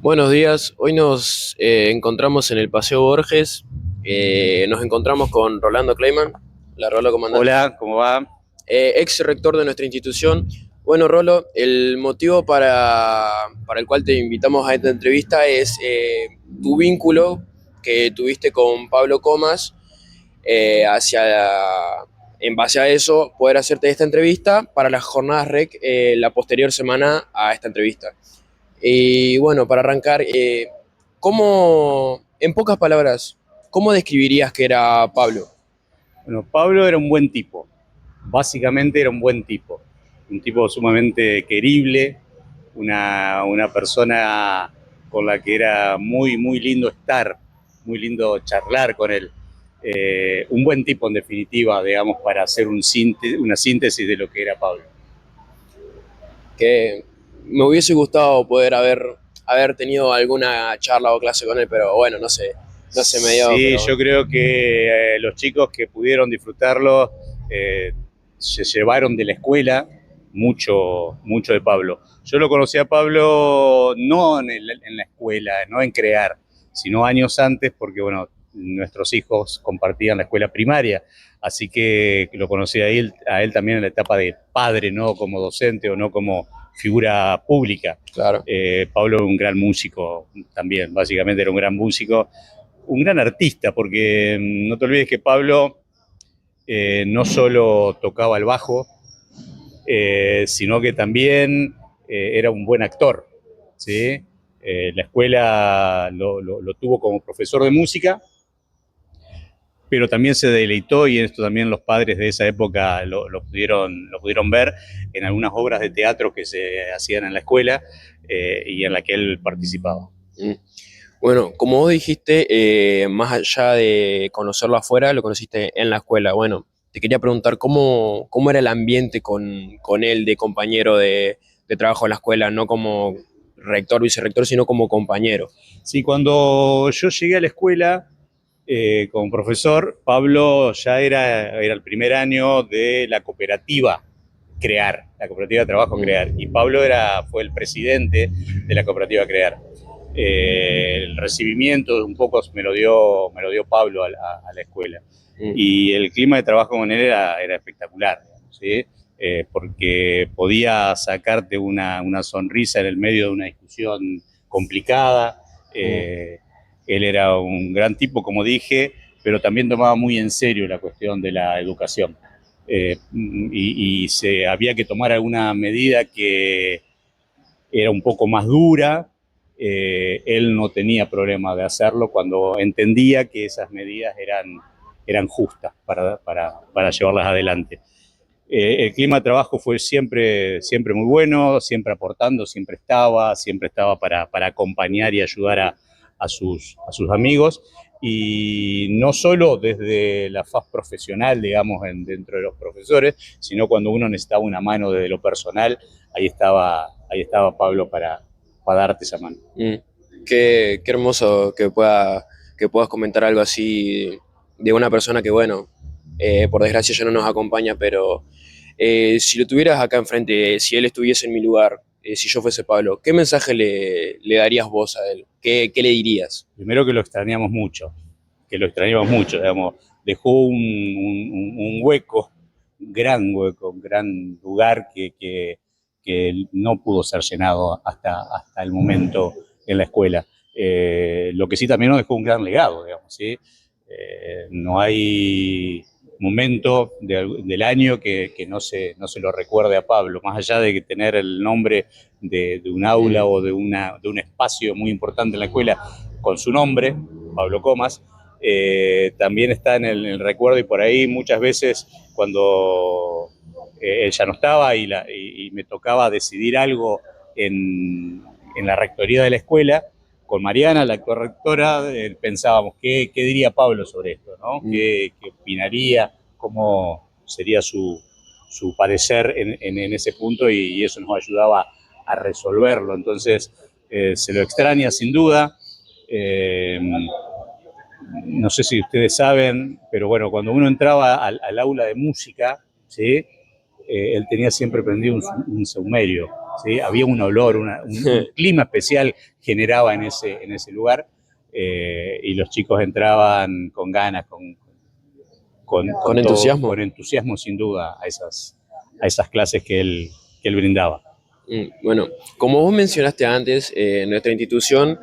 Buenos días, hoy nos encontramos en el Paseo Borges, nos encontramos con Rolando Kleiman. La Rolo, ¿cómo andás? Hola, ¿cómo va? Ex rector de nuestra institución. Bueno, Rolo, el motivo para el cual te invitamos a esta entrevista es tu vínculo que tuviste con Pablo Comas, en base a eso, poder hacerte esta entrevista para las jornadas REC la posterior semana a esta entrevista. Y bueno, para arrancar, en pocas palabras, cómo describirías que era Pablo? Bueno, Pablo era un buen tipo, básicamente era un tipo sumamente querible, una persona con la que era muy, muy lindo estar, muy lindo charlar con él. Un buen tipo en definitiva, digamos, para hacer una síntesis de lo que era Pablo. Que me hubiese gustado poder haber tenido alguna charla o clase con él, pero bueno, no se me dio, Sí, pero yo creo que los chicos que pudieron disfrutarlo se llevaron de la escuela mucho, mucho de Pablo. Yo lo conocí a Pablo no en la escuela, no en crear, sino años antes, porque bueno, nuestros hijos compartían la escuela primaria, así que lo conocí a él también en la etapa de padre, no como docente o no como figura pública. claro. Pablo era un gran músico también, básicamente era un gran músico, un gran artista, porque no te olvides que Pablo no solo tocaba el bajo, sino que también era un buen actor. ¿Sí? La escuela lo tuvo como profesor de música, pero también se deleitó, y esto también los padres de esa época lo pudieron ver en algunas obras de teatro que se hacían en la escuela y en la que él participaba. Mm. Bueno, como vos dijiste, más allá de conocerlo afuera, lo conociste en la escuela. Bueno, te quería preguntar cómo era el ambiente con él de compañero de trabajo en la escuela, no como rector, vicerrector, sino como compañero. Sí, cuando yo llegué a la escuela, como profesor, Pablo ya era el primer año de la cooperativa Crear, la cooperativa de trabajo Mm, Crear, y Pablo fue el presidente de la cooperativa Crear. El recibimiento un poco me lo dio Pablo a la escuela, mm, y el clima de trabajo con él era espectacular, ¿sí? Porque podía sacarte una sonrisa en el medio de una discusión complicada. mm. Eh, Él era un gran tipo, como dije, pero también tomaba muy en serio la cuestión de la educación. Y se había que tomar alguna medida que era un poco más dura. Él no tenía problema de hacerlo cuando entendía que esas medidas eran justas para llevarlas adelante. El clima de trabajo fue siempre muy bueno, siempre aportando, siempre estaba para acompañar y ayudar a sus amigos, y no solo desde la faz profesional, digamos, dentro de los profesores, sino cuando uno necesitaba una mano desde lo personal, ahí estaba Pablo para darte esa mano. Mm. Qué hermoso que puedas comentar algo así de una persona que, bueno, por desgracia ya no nos acompaña, pero si lo tuvieras acá enfrente, si él estuviese en mi lugar, si yo fuese Pablo, ¿qué mensaje le darías vos a él? ¿Qué le dirías? Primero que lo extrañamos mucho, digamos, dejó un hueco, un gran hueco, un gran lugar que no pudo ser llenado hasta el momento en la escuela. Lo que sí también nos dejó un gran legado, digamos, ¿sí? No hay momento del año que no se lo recuerde a Pablo, más allá de que tener el nombre de un aula Mm, o de un espacio muy importante en la escuela con su nombre, Pablo Comas, también está en el recuerdo, y por ahí muchas veces cuando él ya no estaba y me tocaba decidir algo en la rectoría de la escuela, con Mariana, la actual rectora, pensábamos qué diría Pablo sobre esto, ¿no? mm. Qué opinaría, cómo sería su parecer en ese punto, y eso nos ayudaba a resolverlo. Entonces, se lo extraña sin duda. Eh, no sé si ustedes saben, pero bueno, cuando uno entraba al aula de música, ¿sí? Él tenía siempre prendido un saumerio. ¿sí? Había un olor, un clima especial generaba en ese lugar, y los chicos entraban con ganas, Con con entusiasmo. entusiasmo sin duda a esas clases que él brindaba. Bueno, como vos mencionaste antes, en nuestra institución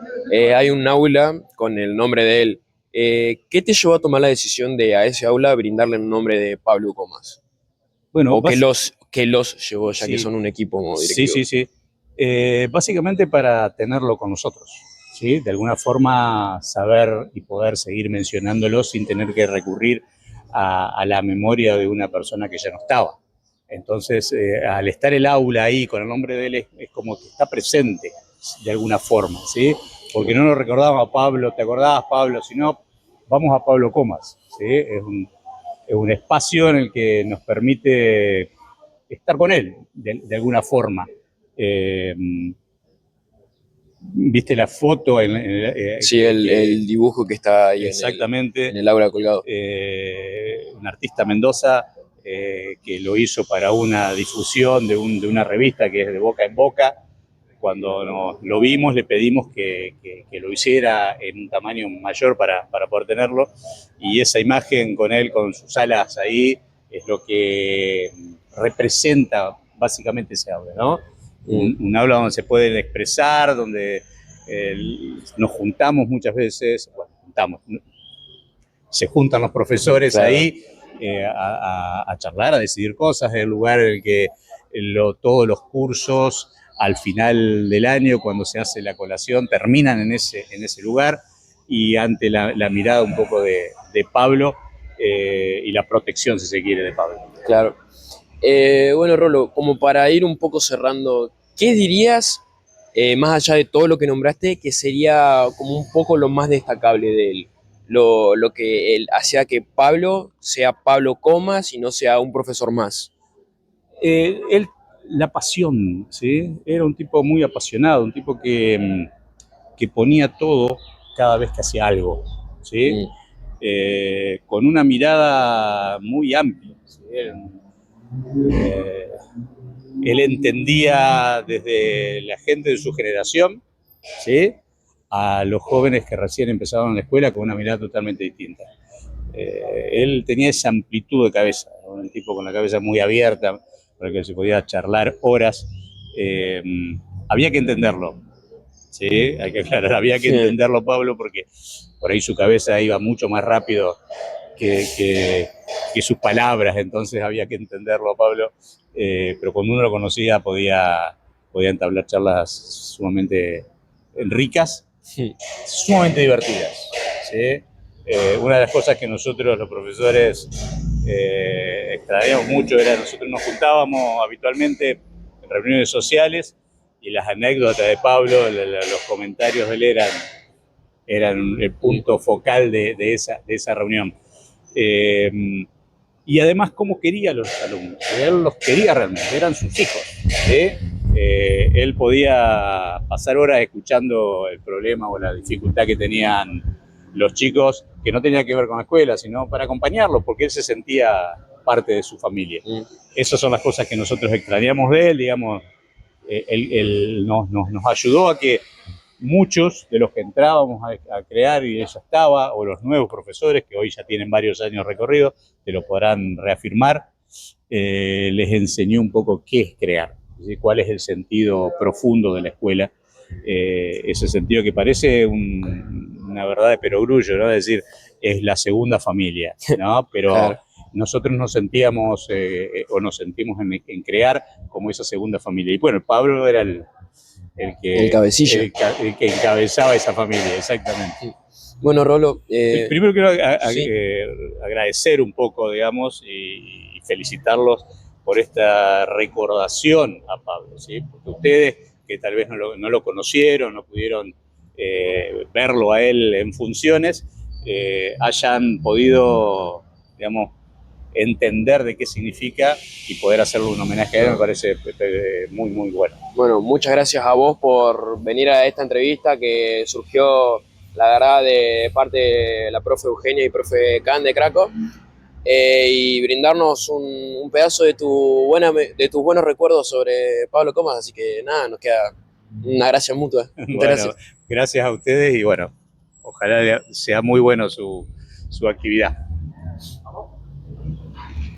hay un aula con el nombre de él. ¿Qué te llevó a tomar la decisión de a ese aula brindarle el nombre de Pablo Comas? Bueno, ¿O qué los llevó, ya que sí, son un equipo sí, directivo? sí, sí. Básicamente para tenerlo con nosotros, ¿sí? De alguna forma saber y poder seguir mencionándolo sin tener que recurrir a la memoria de una persona que ya no estaba. Entonces, al estar el aula ahí con el nombre de él, es como que está presente de alguna forma, ¿sí? Porque no lo recordaba a Pablo, ¿te acordabas, Pablo? Sino, vamos a Pablo Comas, ¿sí? Es un espacio en el que nos permite estar con él de alguna forma. Eh, Viste la foto Sí, el dibujo que está ahí en exactamente, el aula colgado. un artista Mendoza que lo hizo para una difusión de una revista que es de Boca en Boca. Cuando lo vimos le pedimos que lo hiciera en un tamaño mayor para poder tenerlo, y esa imagen con él con sus alas ahí es lo que representa básicamente ese aula, ¿no? Un aula donde se pueden expresar, donde eh, nos juntamos muchas veces, bueno, se juntan los profesores Claro. ahí a charlar, a decidir cosas, es el lugar en el que todos los cursos al final del año, cuando se hace la colación, terminan en ese lugar, y ante la mirada un poco de Pablo y la protección, si se quiere, de Pablo. Claro. Bueno, Rolo, como para ir un poco cerrando, ¿qué dirías, más allá de todo lo que nombraste, que sería como un poco lo más destacable de él? Lo que él hacía que Pablo sea Pablo Comas y no sea un profesor más. Él, la pasión, ¿sí? Era un tipo muy apasionado, un tipo que ponía todo cada vez que hacía algo, ¿sí? Mm, Con una mirada muy amplia, ¿sí? Eh, Él entendía desde la gente de su generación, ¿sí? A los jóvenes que recién empezaban en la escuela con una mirada totalmente distinta. Él tenía esa amplitud de cabeza, un tipo con la cabeza muy abierta, para el que se podía charlar horas. Eh, Había que entenderlo, ¿sí? Hay que aclarar, había que entenderlo, Pablo, porque por ahí su cabeza iba mucho más rápido que, que, que sus palabras, entonces había que entenderlo, Pablo. Pero cuando uno lo conocía podía entablar charlas sumamente ricas, sumamente divertidas, ¿sí? Una de las cosas que nosotros los profesores extrañamos mucho era nosotros nos juntábamos habitualmente en reuniones sociales, y las anécdotas de Pablo, los comentarios de él eran el punto focal de esa reunión. Eh, y además cómo quería a los alumnos, él los quería realmente, eran sus hijos, ¿sí? Él podía pasar horas escuchando el problema o la dificultad que tenían los chicos, que no tenía que ver con la escuela, sino para acompañarlos, porque él se sentía parte de su familia. mm. Esas son las cosas que nosotros extrañamos de él, digamos. Él nos ayudó a que muchos de los que entrábamos a crear y ella estaba, o los nuevos profesores que hoy ya tienen varios años recorridos, te lo podrán reafirmar, les enseñó un poco qué es crear, ¿sí? Cuál es el sentido profundo de la escuela, ese sentido que parece una verdad de perogrullo, ¿no? Es decir, es la segunda familia, ¿no? Pero Claro, nosotros nos sentíamos o nos sentimos en crear como esa segunda familia. Y bueno, Pablo era el cabecilla. el que encabezaba esa familia, exactamente. Bueno, Rolo, Primero quiero sí, agradecer un poco, digamos, y felicitarlos por esta recordación a Pablo, ¿sí? Porque ustedes que tal vez no lo conocieron, no pudieron verlo a él en funciones, hayan podido, digamos, entender de qué significa y poder hacerle un homenaje a él me parece muy, muy bueno. bueno, muchas gracias a vos por venir a esta entrevista que surgió, la verdad, de parte de la profe Eugenia y profe Can de Craco. y brindarnos un pedazo de, de tus buenos recuerdos sobre Pablo Comas. Así que nada, nos queda una gracia mutua. Muchas Bueno, gracias. gracias a ustedes y bueno, ojalá sea muy bueno su actividad.